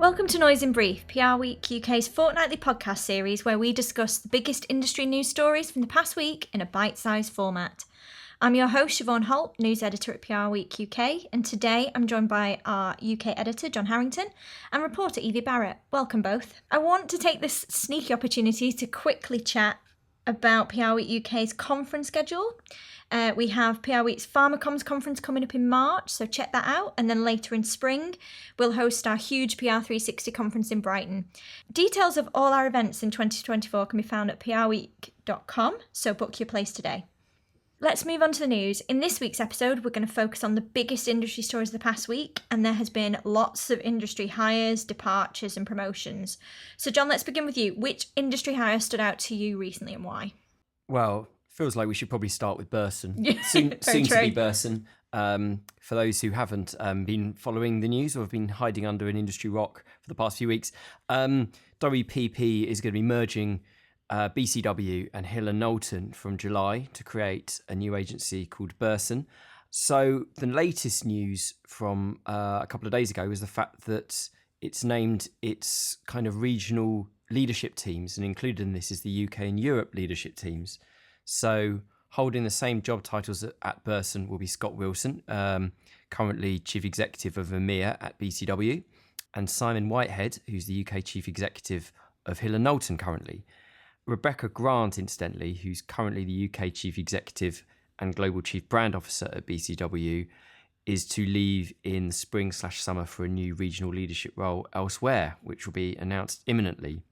Welcome to Noise in Brief, PRWeek UK's fortnightly podcast series where we discuss the biggest industry news stories from the past week in a bite-sized format. I'm your host, Siobhan Holt, news editor at PRWeek UK, and today I'm joined by our UK editor, John Harrington, and reporter Evie Barrett. Welcome both. I want to take this sneaky opportunity to quickly chat about PRWeek UK's conference schedule. We have PRWeek's PharmaComms conference coming up in March, so check that out. And then later in spring, we'll host our huge PR360 conference in Brighton. Details of all our events in 2024 can be found at prweek.com, so book your place today. Let's move on to the news. In this week's episode, we're going to focus on the biggest industry stories of the past week, and there has been lots of industry hires, departures and promotions. So John, let's begin with you. Which industry hire stood out to you recently and why? Well, feels like we should probably start with Burson. Soon to be Burson. For those who haven't been following the news or have been hiding under an industry rock for the past few weeks, WPP is going to be merging BCW and Hill Knowlton from July to create a new agency called Burson. So the latest news from a couple of days ago was the fact that it's named its kind of regional leadership teams, and included in this is the UK and Europe leadership teams. So holding the same job titles at Burson will be Scott Wilson, currently Chief Executive of EMEA at BCW, and Simon Whitehead, who's the UK Chief Executive of Hill Knowlton currently. Rebecca Grant, incidentally, who's currently the UK Chief Executive and Global Chief Brand Officer at BCW, is to leave in spring/summer for a new regional leadership role elsewhere, which will be announced imminently.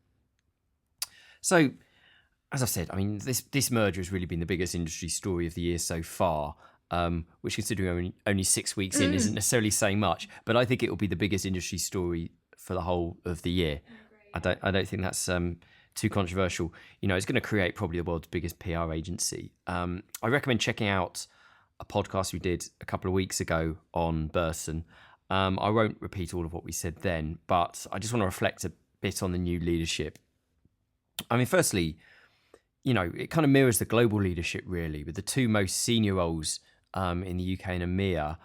So, as I've said, I mean, this merger has really been the biggest industry story of the year so far, which, considering only 6 weeks in, isn't necessarily saying much. But I think it will be the biggest industry story for the whole of the year. I don't think that's too controversial. You know, it's going to create probably the world's biggest PR agency. I recommend checking out a podcast we did a couple of weeks ago on Burson. I won't repeat all of what we said then, but I just want to reflect a bit on the new leadership. I mean, firstly, you know, it kind of mirrors the global leadership, really, with the two most senior roles in the UK and EMEA,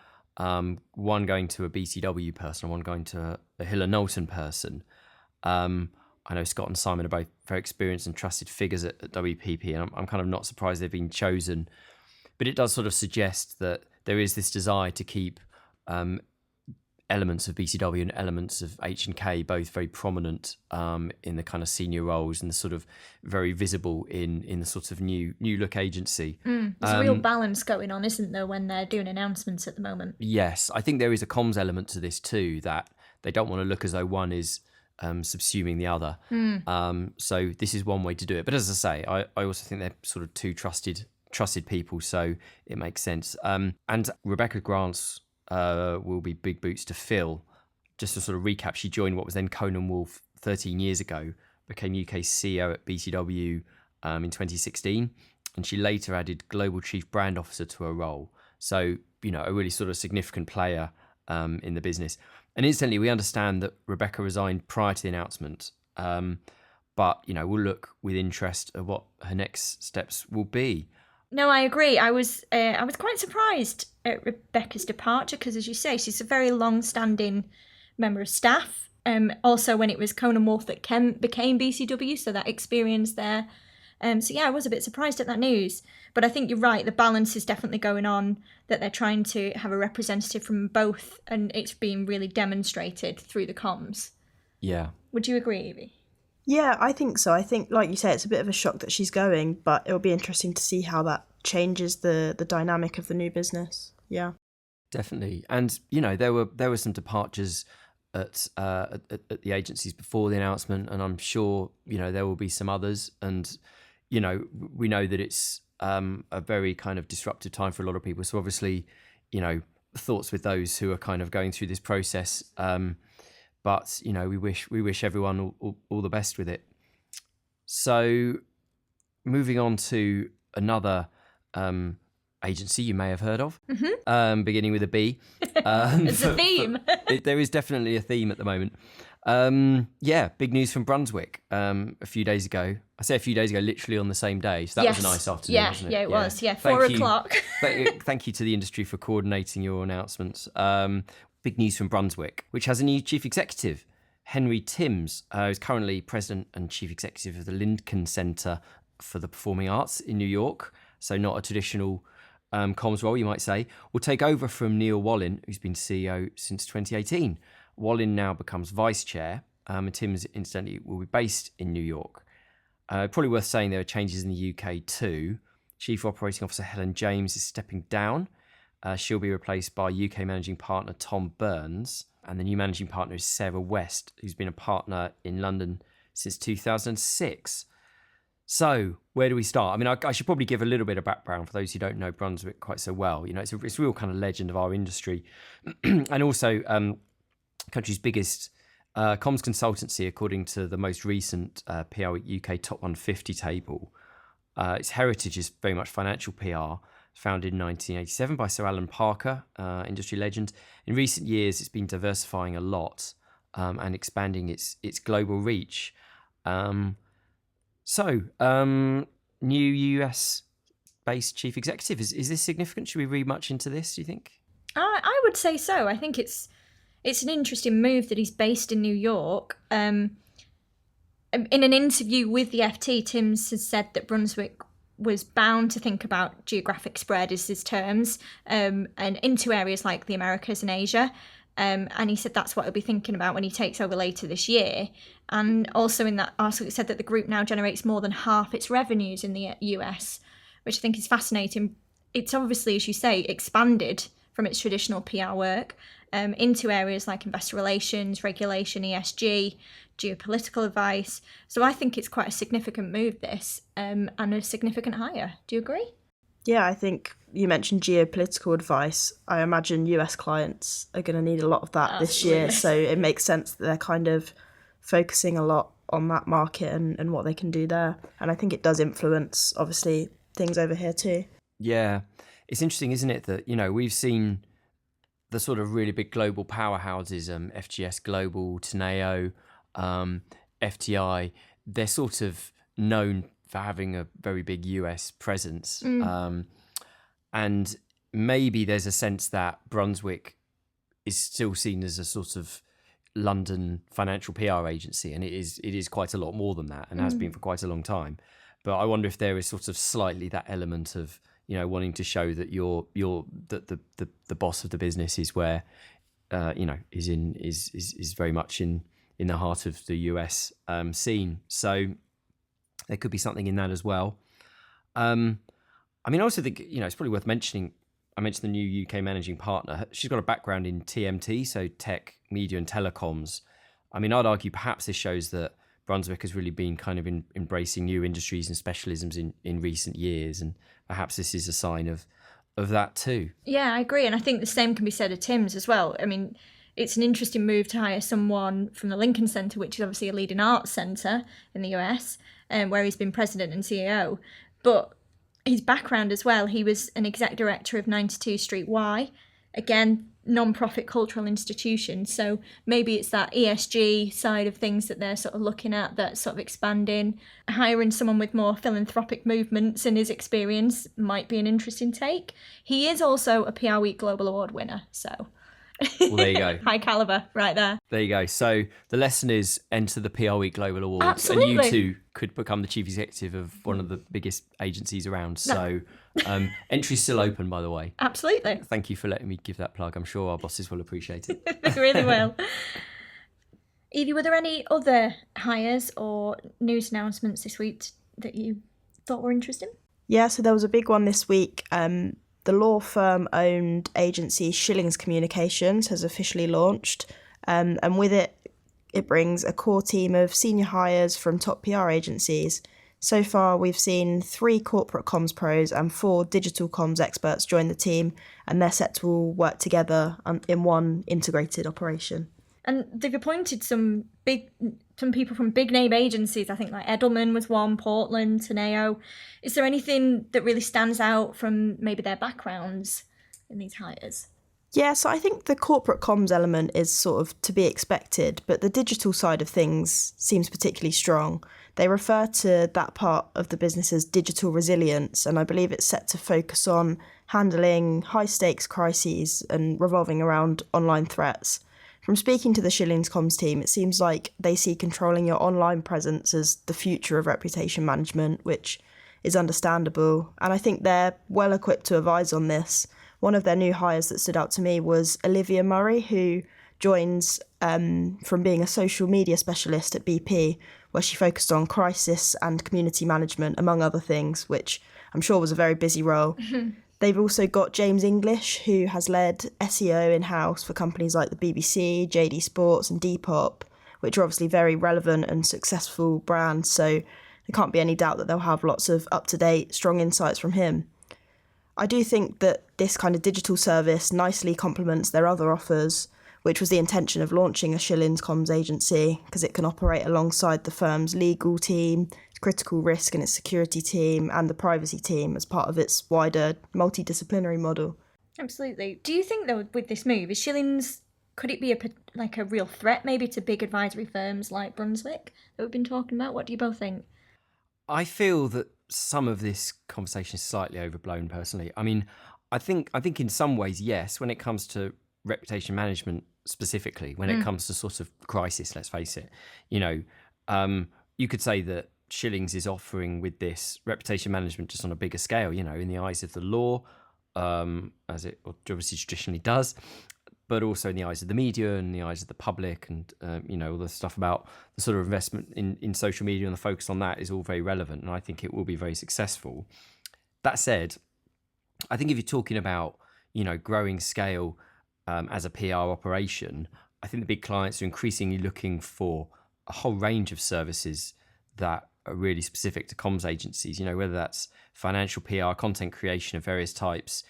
one going to a BCW person and one going to a Hill Knowlton person. I know Scott and Simon are both very experienced and trusted figures at WPP, and I'm kind of not surprised they've been chosen. But it does sort of suggest that there is this desire to keep elements of BCW and elements of H&K both very prominent in the kind of senior roles and the sort of very visible in the sort of new look agency. There's a real balance going on, isn't there, when they're doing announcements at the moment? Yes, I think there is a comms element to this too, that they don't want to look as though one is subsuming the other. So this is one way to do it. But as I say, I also think they're sort of two trusted people, so it makes sense. And Rebecca Grant's will be big boots to fill. Just to sort of recap, she joined what was then Conan Wolf 13 years ago, became UK CEO at BCW in 2016, and she later added Global Chief Brand Officer to her role. So, you know, a really sort of significant player in the business. And incidentally, we understand that Rebecca resigned prior to the announcement, but, you know, we'll look with interest at what her next steps will be. No, I agree. I was quite surprised at Rebecca's departure because, as you say, she's a very long-standing member of staff. Also, when it was Conan Wolf that became BCW, so that experience there. So yeah, I was a bit surprised at that news. But I think you're right. The balance is definitely going on, that they're trying to have a representative from both, and it's being really demonstrated through the comms. Yeah. Would you agree, Evie? Yeah, I think so. I think, like you say, it's a bit of a shock that she's going, but it'll be interesting to see how that changes the dynamic of the new business. Yeah, definitely. And you know, there were some departures at the agencies before the announcement, and I'm sure, you know, there will be some others. And you know, we know that it's a very kind of disruptive time for a lot of people. So obviously, you know, thoughts with those who are kind of going through this process. But, you know, we wish everyone all the best with it. So moving on to another agency you may have heard of, beginning with a B. It's a theme. There is definitely a theme at the moment. Yeah, big news from Brunswick a few days ago. I say a few days ago, literally on the same day. So that was a nice afternoon, wasn't it? Yeah, it was. Yeah, 4 o'clock. Thank you to the industry for coordinating your announcements. Big news from Brunswick, which has a new chief executive. Henry Timms, who's currently President and Chief Executive of the Lincoln Center for the Performing Arts in New York, so not a traditional comms role, you might say, will take over from Neil Wallin, who's been CEO since 2018. Wallin now becomes Vice Chair, and Timms, incidentally, will be based in New York. Probably worth saying there are changes in the UK too. Chief Operating Officer Helen James is stepping down. She'll be replaced by UK Managing Partner Tom Burns, and the new Managing Partner is Sarah West, who's been a partner in London since 2006. So, where do we start? I mean, I should probably give a little bit of background for those who don't know Brunswick quite so well. You know, it's a real kind of legend of our industry, and also country's biggest comms consultancy, according to the most recent PRWeek UK Top 150 table. Its heritage is very much financial PR, founded in 1987 by Sir Alan Parker, industry legend. In recent years, it's been diversifying a lot and expanding its global reach. New US-based chief executive. Is this significant? Should we read much into this, do you think? I would say so. I think it's an interesting move that he's based in New York. In an interview with the FT, Timms has said that Brunswick was bound to think about geographic spread, is his terms, and into areas like the Americas and Asia. And he said that's what he'll be thinking about when he takes over later this year. And also in that article, it said that the group now generates more than half its revenues in the US, which I think is fascinating. It's obviously, as you say, expanded from its traditional PR work into areas like investor relations, regulation, ESG, geopolitical advice. So I think it's quite a significant move, this, and a significant hire. Do you agree? Yeah, I think you mentioned geopolitical advice. I imagine US clients are going to need a lot of that this year. So it makes sense that they're kind of focusing a lot on that market and what they can do there. And I think it does influence, obviously, things over here too. Yeah. It's interesting, isn't it, that, you know, we've seen the sort of really big global powerhouses, FGS Global, Teneo, FTI, they're sort of known for having a very big US presence. And maybe there's a sense that Brunswick is still seen as a sort of London financial PR agency, and it is quite a lot more than that, and has been for quite a long time. But I wonder if there is sort of slightly that element of, you know, wanting to show that the boss of the business is where is very much in the heart of the US scene. So there could be something in that as well. I mean, I also think, you know, it's probably worth mentioning. I mentioned the new UK managing partner. She's got a background in TMT, so tech, media, and telecoms. I mean, I'd argue perhaps this shows that Brunswick has really been kind of embracing new industries and specialisms in recent years, and perhaps this is a sign of that too. Yeah, I agree, and I think the same can be said of Timms as well. I mean, it's an interesting move to hire someone from the Lincoln Center, which is obviously a leading arts centre in the US, where he's been president and CEO. But his background as well, he was an exec director of 92 Street Y, again, non-profit cultural institution. So maybe it's that ESG side of things that they're sort of looking at, that's sort of expanding. Hiring someone with more philanthropic movements in his experience might be an interesting take. He is also a PRWeek Global Award winner, so... Well, there you go. High caliber right there. There you go. So the lesson is enter the PRWeek Global Awards. Absolutely. And you too could become the chief executive of one of the biggest agencies around. So entry's still open, by the way. Absolutely. Thank you for letting me give that plug. I'm sure our bosses will appreciate it. They really will. Evie, were there any other hires or news announcements this week that you thought were interesting? Yeah, so there was a big one this week. The law firm-owned agency Schillings Communications has officially launched, and with it brings a core team of senior hires from top PR agencies. So far, we've seen 3 corporate comms pros and 4 digital comms experts join the team, and they're set to all work together in one integrated operation. And they've appointed some people from big name agencies. I think like Edelman was one, Portland, Teneo. Is there anything that really stands out from maybe their backgrounds in these hires? Yeah, so I think the corporate comms element is sort of to be expected, but the digital side of things seems particularly strong. They refer to that part of the business as digital resilience, and I believe it's set to focus on handling high-stakes crises and revolving around online threats. From speaking to the Schillings comms team, it seems like they see controlling your online presence as the future of reputation management, which is understandable. And I think they're well equipped to advise on this. One of their new hires that stood out to me was Olivia Murray, who joins from being a social media specialist at BP, where she focused on crisis and community management, among other things, which I'm sure was a very busy role. They've also got James English, who has led SEO in-house for companies like the BBC, JD Sports and Depop, which are obviously very relevant and successful brands, so there can't be any doubt that they'll have lots of up-to-date, strong insights from him. I do think that this kind of digital service nicely complements their other offers, which was the intention of launching a Schillings comms agency, because it can operate alongside the firm's legal team, its critical risk and its security team, and the privacy team as part of its wider multidisciplinary model. Absolutely. Do you think, though, with this move, is Schillings, could it be a real threat maybe to big advisory firms like Brunswick that we've been talking about? What do you both think? I feel that some of this conversation is slightly overblown, personally. I mean, I think in some ways, yes, when it comes to reputation management specifically, when it comes to sort of crisis, let's face it, you could say that Schillings is offering with this reputation management just on a bigger scale, in the eyes of the law, as it obviously traditionally does, but also in the eyes of the media and the eyes of the public, and all the stuff about the sort of investment in social media and the focus on that is all very relevant, and I think it will be very successful. That said, I think if you're talking about growing scale as a PR operation, I think the big clients are increasingly looking for a whole range of services that are really specific to comms agencies, whether that's financial PR, content creation of various types,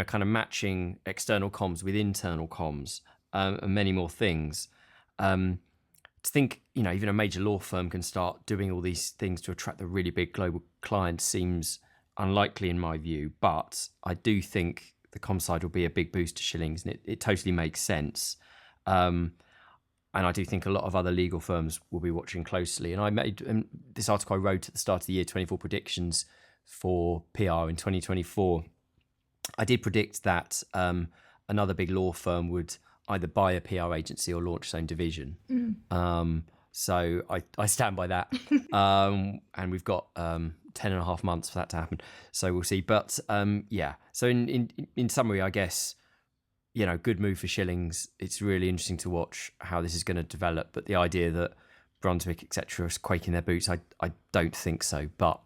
kind of matching external comms with internal comms, and many more things. To think, even a major law firm can start doing all these things to attract the really big global clients seems unlikely in my view, but I do think the comms side will be a big boost to Schillings, and it totally makes sense. And I do think a lot of other legal firms will be watching closely. And I made this article I wrote at the start of the year, 24 predictions for PR in 2024. I did predict that another big law firm would either buy a PR agency or launch its own division. So I stand by that. And we've got 10 and a half months for that to happen. So we'll see. But yeah, so in summary, I guess, good move for Schillings. It's really interesting to watch how this is going to develop. But the idea that Brunswick, etc., is quaking their boots, I don't think so. But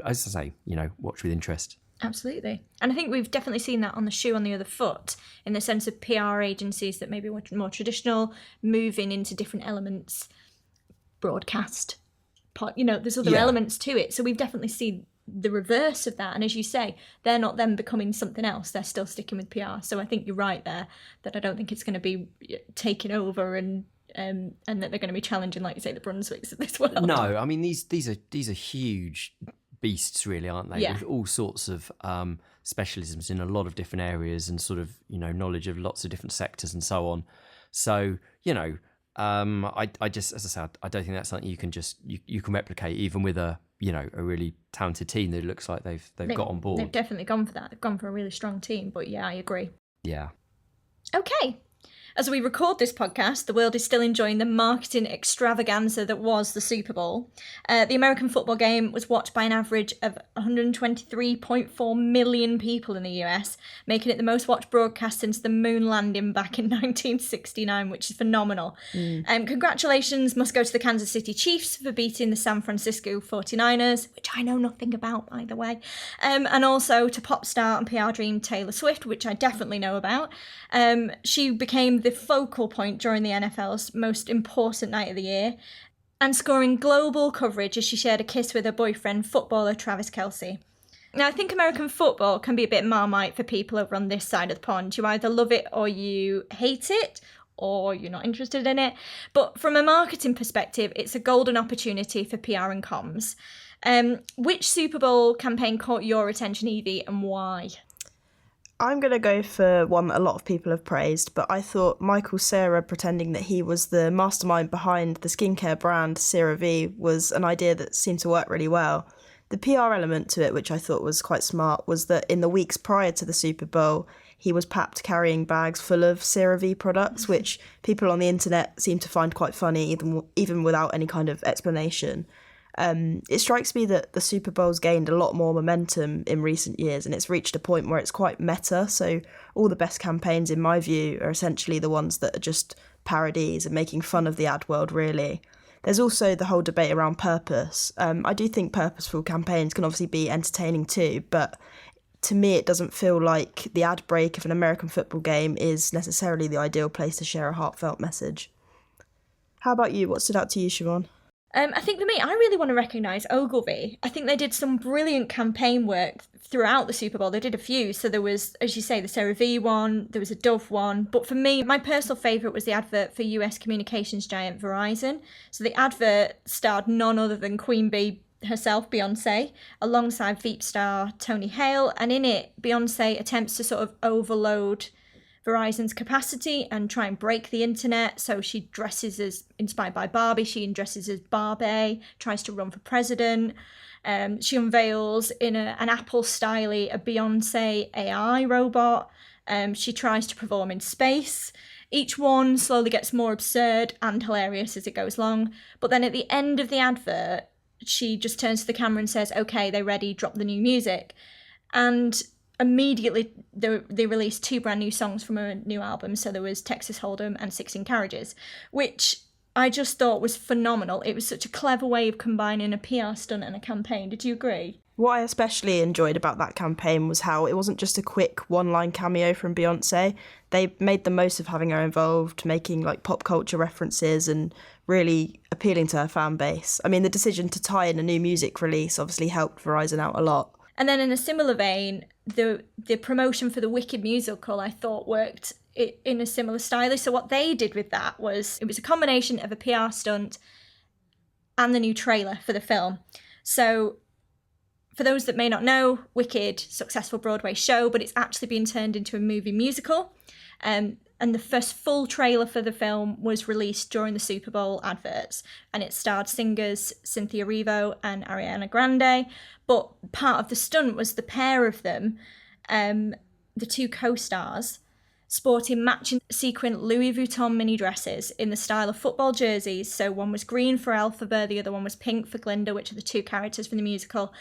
as I say, watch with interest. Absolutely. And I think we've definitely seen that on the shoe on the other foot, in the sense of PR agencies that maybe were more traditional, moving into different elements, broadcast, there's other elements to it. So we've definitely seen the reverse of that. And as you say, they're not then becoming something else. They're still sticking with PR. So I think you're right there, that I don't think it's going to be taken over and that they're going to be challenging, like you say, the Brunswicks of this world. No, I mean, these are huge beasts, really, aren't they? Yeah. With all sorts of specialisms in a lot of different areas, and sort of knowledge of lots of different sectors and so on. So I just, as I said, I don't think that's something you can just you can replicate, even with a really talented team that it looks like they've got on board. They've definitely gone for that. They've gone for a really strong team. But yeah, I agree. Yeah. Okay. As we record this podcast, the world is still enjoying the marketing extravaganza that was the Super Bowl. The American football game was watched by an average of 123.4 million people in the US, making it the most watched broadcast since the moon landing back in 1969, which is phenomenal. Congratulations must go to the Kansas City Chiefs for beating the San Francisco 49ers, which I know nothing about, by the way. And also to pop star and PR dream Taylor Swift, which I definitely know about. She became the focal point during the NFL's most important night of the year, and scoring global coverage as she shared a kiss with her boyfriend, footballer Travis Kelce. Now, I think American football can be a bit Marmite for people over on this side of the pond. You either love it or you hate it, or you're not interested in it. But from a marketing perspective, it's a golden opportunity for PR and comms. Which Super Bowl campaign caught your attention, Evie, and why? I'm going to go for one that a lot of people have praised, but I thought Michael Cera pretending that he was the mastermind behind the skincare brand CeraVe was an idea that seemed to work really well. The PR element to it, which I thought was quite smart, was that in the weeks prior to the Super Bowl, he was papped carrying bags full of CeraVe products, which people on the internet seem to find quite funny, even without any kind of explanation. It strikes me that the Super Bowl's gained a lot more momentum in recent years, and it's reached a point where it's quite meta. So all the best campaigns, in my view, are essentially the ones that are just parodies and making fun of the ad world, really. There's also the whole debate around purpose. I do think purposeful campaigns can obviously be entertaining too, but to me it doesn't feel like the ad break of an American football game is necessarily the ideal place to share a heartfelt message. How about you? What stood out to you, Siobhan? I think for me, I really want to recognise Ogilvy. I think they did some brilliant campaign work throughout the Super Bowl. They did a few. So there was, as you say, the CeraVe one, there was a Dove one. But for me, my personal favourite was the advert for US communications giant Verizon. So the advert starred none other than Queen Bee herself, Beyonce, alongside Veep star Tony Hale. And in it, Beyonce attempts to sort of overload Verizon's capacity and try and break the internet. So she dresses as, inspired by Barbie, she dresses as Barbie, tries to run for president. She unveils in an Apple-style a Beyonce AI robot. She tries to perform in space. Each one slowly gets more absurd and hilarious as it goes along. But then at the end of the advert, she just turns to the camera and says, "Okay, they're ready, drop the new music." And immediately they released 2 brand new songs from a new album. So there was Texas Hold'em and 16 Carriages, which I just thought was phenomenal. It was such a clever way of combining a PR stunt and a campaign. Did you agree? What I especially enjoyed about that campaign was how it wasn't just a quick one-line cameo from Beyonce. They made the most of having her involved, making like pop culture references and really appealing to her fan base. I mean, the decision to tie in a new music release obviously helped Verizon out a lot. And then in a similar vein, the promotion for the Wicked musical, I thought, worked in a similar style. So what they did with that was, it was a combination of a PR stunt and the new trailer for the film. So for those that may not know, Wicked, successful Broadway show, but it's actually been turned into a movie musical. And the first full trailer for the film was released during the Super Bowl adverts, and it starred singers Cynthia Erivo and Ariana Grande. But part of the stunt was the pair of them, the 2 co-stars, sporting matching sequin Louis Vuitton mini dresses in the style of football jerseys. So one was green for Elphaba, the other one was pink for Glinda, which are the 2 characters from the musical.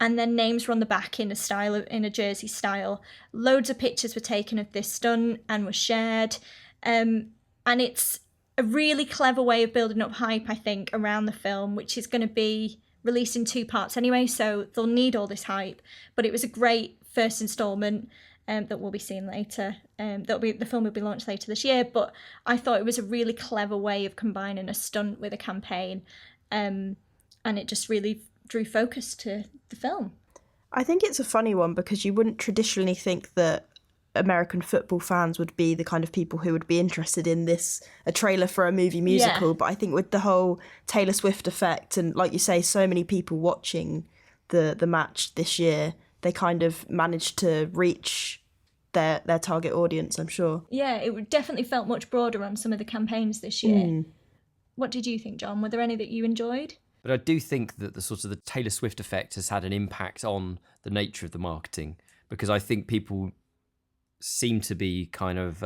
And then names were on the back in a jersey style. Loads of pictures were taken of this stunt and were shared. And it's a really clever way of building up hype, I think, around the film, which is going to be released in 2 parts anyway, so they'll need all this hype. But it was a great first instalment that we'll be seeing later. The film will be launched later this year, but I thought it was a really clever way of combining a stunt with a campaign, and it just really drew focus to the film. I think it's a funny one because you wouldn't traditionally think that American football fans would be the kind of people who would be interested in a trailer for a movie musical. Yeah. But I think with the whole Taylor Swift effect and, like you say, so many people watching the match this year, they kind of managed to reach their target audience, I'm sure. Yeah, it definitely felt much broader on some of the campaigns this year. What did you think, John? Were there any that you enjoyed? But I do think that the Taylor Swift effect has had an impact on the nature of the marketing, because I think people seem to be kind of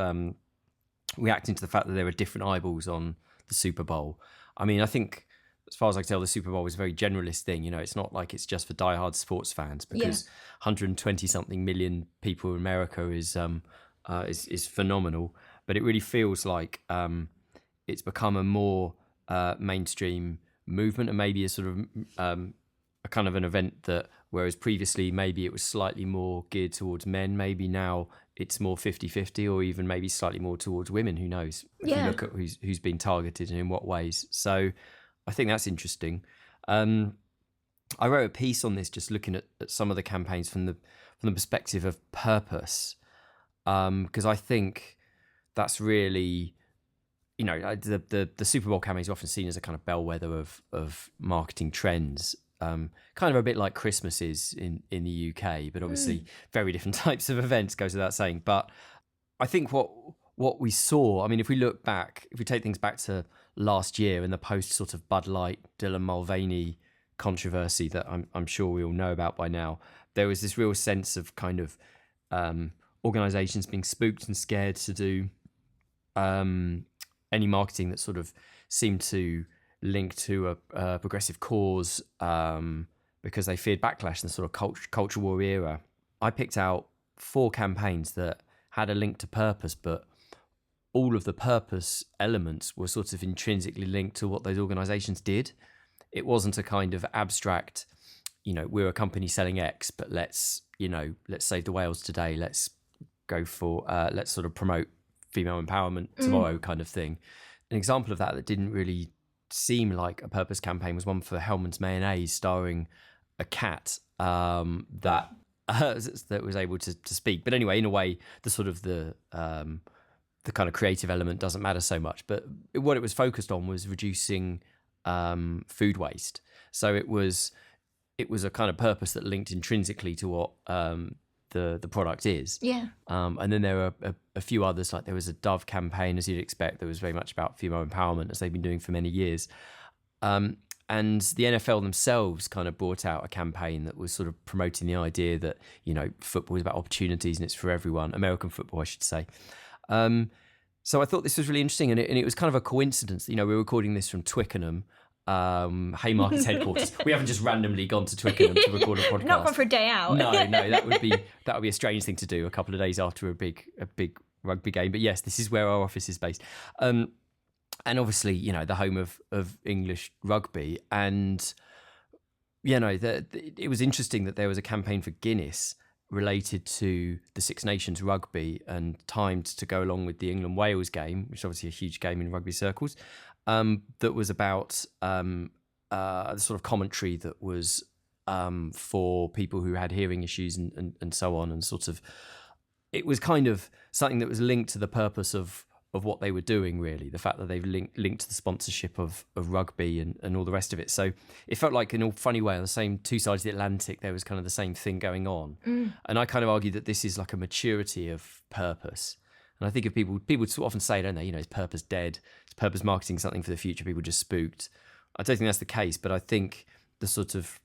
reacting to the fact that there are different eyeballs on the Super Bowl. I mean, I think, as far as I can tell, the Super Bowl is a very generalist thing. You know, it's not like it's just for diehard sports fans, because 120-something million people in America is phenomenal. But it really feels like it's become a more mainstream movement, and maybe a sort of a kind of an event that, whereas previously maybe it was slightly more geared towards men, maybe now it's more 50-50, or even maybe slightly more towards women. Who knows? If you look at who's been targeted and in what ways. So I think that's interesting. I wrote a piece on this, just looking at some of the campaigns from the perspective of purpose, because I think that's really, you know, the Super Bowl campaign is often seen as a kind of bellwether of marketing trends, kind of a bit like Christmas is in the UK, but obviously very different types of events, goes without saying. But I think what we saw, I mean, if we look back, if we take things back to last year and the post sort of Bud Light, Dylan Mulvaney controversy that I'm sure we all know about by now, there was this real sense of kind of organisations being spooked and scared to do any marketing that sort of seemed to link to a progressive cause because they feared backlash in the sort of culture war era. I picked out 4 campaigns that had a link to purpose, but all of the purpose elements were sort of intrinsically linked to what those organisations did. It wasn't a kind of abstract, we're a company selling X, but let's save the whales today. Let's go for, let's sort of promote female empowerment tomorrow kind of thing. An example of that didn't really seem like a purpose campaign was one for Hellmann's Mayonnaise, starring a cat that was able to speak. But anyway, in a way, the sort of the kind of creative element doesn't matter so much. But what it was focused on was reducing food waste. So it was a kind of purpose that linked intrinsically to what the product is. Yeah. And then there are a few others, like there was a Dove campaign, as you'd expect, that was very much about female empowerment, as they've been doing for many years. And the NFL themselves kind of brought out a campaign that was sort of promoting the idea that, football is about opportunities and it's for everyone. American football, I should say. So I thought this was really interesting. And it was kind of a coincidence. We're recording this from Twickenham, Haymarket's headquarters. We haven't just randomly gone to Twickenham to record a podcast. Not gone for a day out. No, that would be a strange thing to do a couple of days after a big rugby game. But yes, this is where our office is based. And obviously, the home of English rugby. And, it was interesting that there was a campaign for Guinness related to the Six Nations rugby and timed to go along with the England-Wales game, which is obviously a huge game in rugby circles, that was about the sort of commentary that was for people who had hearing issues and so on. And sort of, it was kind of something that was linked to the purpose of what they were doing, really, the fact that they've linked to the sponsorship of rugby and all the rest of it. So it felt like, in a funny way, on the same two sides of the Atlantic, there was kind of the same thing going on. And I kind of argue that this is like a maturity of purpose. And I think if people often say, don't they, is purpose dead? Is purpose marketing something for the future? People just spooked. I don't think that's the case, but I think the sort of,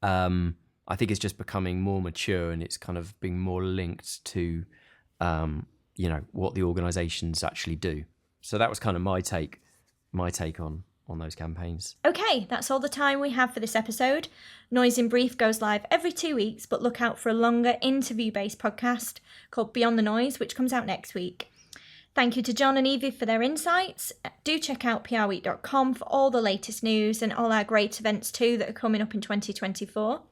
I think it's just becoming more mature and it's kind of being more linked to, what the organisations actually do. So that was kind of my take on those campaigns. Okay, that's all the time we have for this episode. Noise in Brief goes live every 2 weeks, but look out for a longer interview-based podcast called Beyond the Noise, which comes out next week. Thank you to John and Evie for their insights. Do check out PRWeek.com for all the latest news and all our great events too that are coming up in 2024.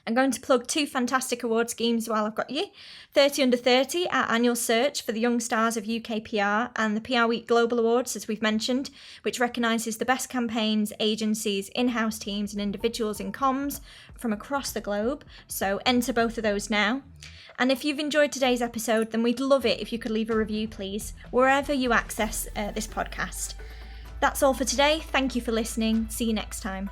I'm going to plug 2 fantastic award schemes while I've got you. 30 Under 30, our annual search for the young stars of UK PR, and the PR Week Global Awards, as we've mentioned, which recognises the best campaigns, agencies, in-house teams and individuals in comms from across the globe. So enter both of those now. And if you've enjoyed today's episode, then we'd love it if you could leave a review, please, wherever you access this podcast. That's all for today. Thank you for listening. See you next time.